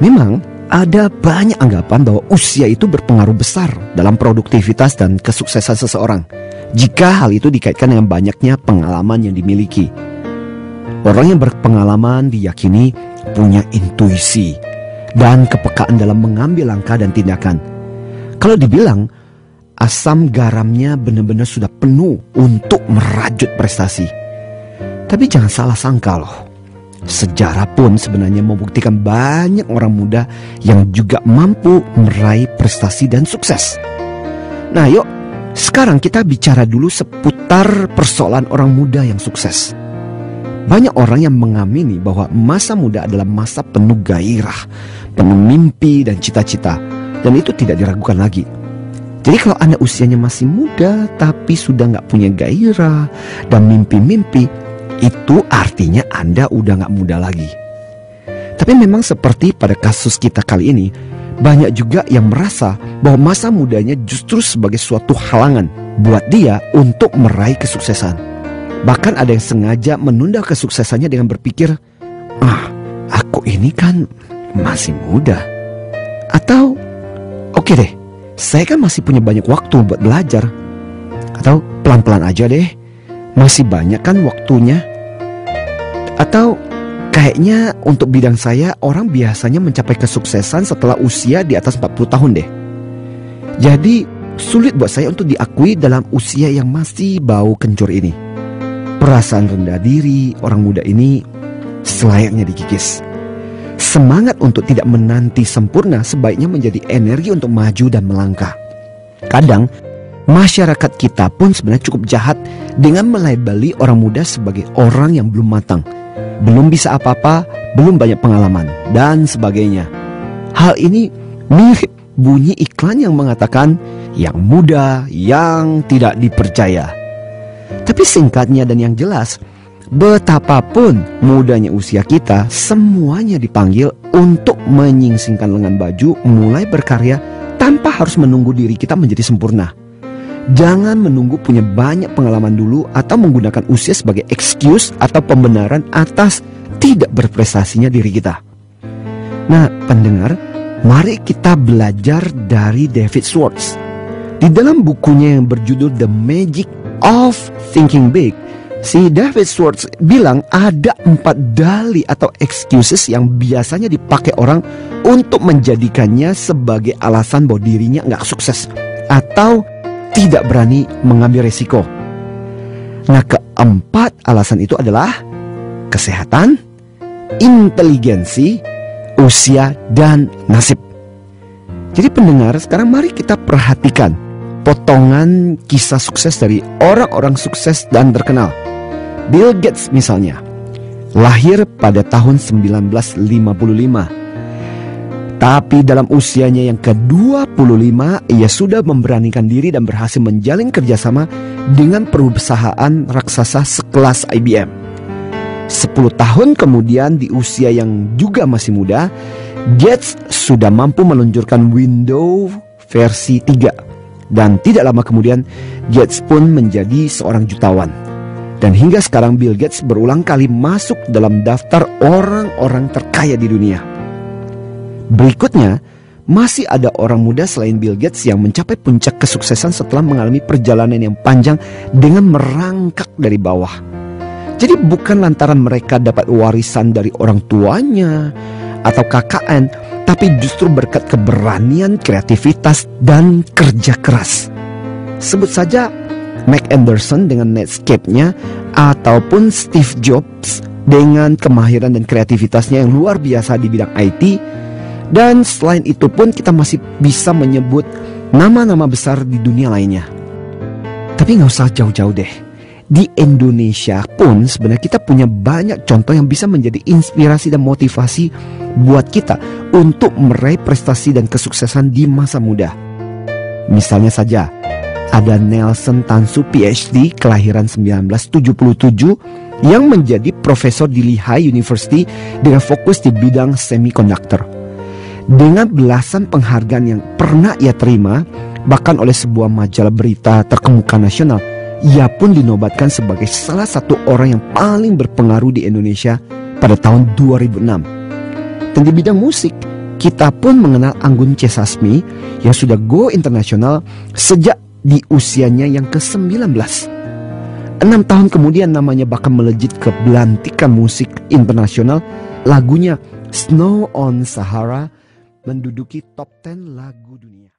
Memang ada banyak anggapan bahwa usia itu berpengaruh besar dalam produktivitas dan kesuksesan seseorang, jika hal itu dikaitkan dengan banyaknya pengalaman yang dimiliki. Orang yang berpengalaman diyakini punya intuisi dan kepekaan dalam mengambil langkah dan tindakan. Kalau dibilang asam garamnya benar-benar sudah penuh untuk merajut prestasi. Tapi jangan salah sangka loh. Sejarah pun sebenarnya membuktikan banyak orang muda yang juga mampu meraih prestasi dan sukses. Nah yuk, sekarang kita bicara dulu seputar persoalan orang muda yang sukses. Banyak orang yang mengamini bahwa masa muda adalah masa penuh gairah, penuh mimpi dan cita-cita. Dan itu tidak diragukan lagi. Jadi kalau Anda usianya masih muda tapi sudah nggak punya gairah dan mimpi-mimpi, itu artinya Anda udah nggak muda lagi. Tapi memang seperti pada kasus kita kali ini, banyak juga yang merasa bahwa masa mudanya justru sebagai suatu halangan buat dia untuk meraih kesuksesan. Bahkan ada yang sengaja menunda kesuksesannya dengan berpikir, aku ini kan masih muda. Atau, oke deh, saya kan masih punya banyak waktu buat belajar. Atau, pelan-pelan aja deh, masih banyak kan waktunya. Atau, kayaknya untuk bidang saya, orang biasanya mencapai kesuksesan setelah usia di atas 40 tahun deh. Jadi, sulit buat saya untuk diakui dalam usia yang masih bau kencur ini. Perasaan rendah diri orang muda ini selayaknya dikikis. Semangat untuk tidak menanti sempurna sebaiknya menjadi energi untuk maju dan melangkah. Kadang masyarakat kita pun sebenarnya cukup jahat dengan melabeli orang muda sebagai orang yang belum matang, belum bisa apa-apa, belum banyak pengalaman, dan sebagainya. Hal ini mirip bunyi iklan yang mengatakan yang muda yang tidak dipercaya. Tapi singkatnya dan yang jelas, betapapun mudanya usia kita, semuanya dipanggil untuk menyingsingkan lengan baju, mulai berkarya tanpa harus menunggu diri kita menjadi sempurna. Jangan menunggu punya banyak pengalaman dulu atau menggunakan usia sebagai excuse atau pembenaran atas tidak berprestasinya diri kita. Nah, pendengar, mari kita belajar dari David Schwartz. Di dalam bukunya yang berjudul The Magic of Thinking Big, si David Schwartz bilang ada 4 dalih atau excuses yang biasanya dipakai orang untuk menjadikannya sebagai alasan bahwa dirinya nggak sukses atau tidak berani mengambil resiko. Nah, keempat alasan itu adalah kesehatan, inteligensi, usia, dan nasib. Jadi pendengar, sekarang mari kita perhatikan potongan kisah sukses dari orang-orang sukses dan terkenal. Bill Gates misalnya, lahir pada tahun 1955. Tapi dalam usianya yang ke-25, ia sudah memberanikan diri dan berhasil menjalin kerjasama dengan perusahaan raksasa sekelas IBM. 10 tahun kemudian, di usia yang juga masih muda, Gates sudah mampu meluncurkan Windows versi 3. Dan tidak lama kemudian, Gates pun menjadi seorang jutawan. Dan hingga sekarang Bill Gates berulang kali masuk dalam daftar orang-orang terkaya di dunia. Berikutnya, masih ada orang muda selain Bill Gates yang mencapai puncak kesuksesan setelah mengalami perjalanan yang panjang dengan merangkak dari bawah. Jadi bukan lantaran mereka dapat warisan dari orang tuanya atau KKN, tapi justru berkat keberanian, kreativitas, dan kerja keras. Sebut saja Mac Anderson dengan Netscape-nya, ataupun Steve Jobs dengan kemahiran dan kreativitasnya yang luar biasa di bidang IT. Dan selain itu pun kita masih bisa menyebut nama-nama besar di dunia lainnya. Tapi nggak usah jauh-jauh deh. Di Indonesia pun sebenarnya kita punya banyak contoh yang bisa menjadi inspirasi dan motivasi buat kita untuk meraih prestasi dan kesuksesan di masa muda. Misalnya saja, ada Nelson Tansu PhD kelahiran 1977 yang menjadi profesor di Lehigh University dengan fokus di bidang semiconductor. Dengan belasan penghargaan yang pernah ia terima, bahkan oleh sebuah majalah berita terkemuka nasional, ia pun dinobatkan sebagai salah satu orang yang paling berpengaruh di Indonesia pada tahun 2006. Dan di bidang musik, Kita pun mengenal Anggun C. Sasmi yang sudah go internasional sejak di usianya yang ke-19. 6 tahun kemudian namanya bahkan melejit ke belantikan musik internasional. Lagunya Snow on Sahara menduduki top 10 lagu dunia.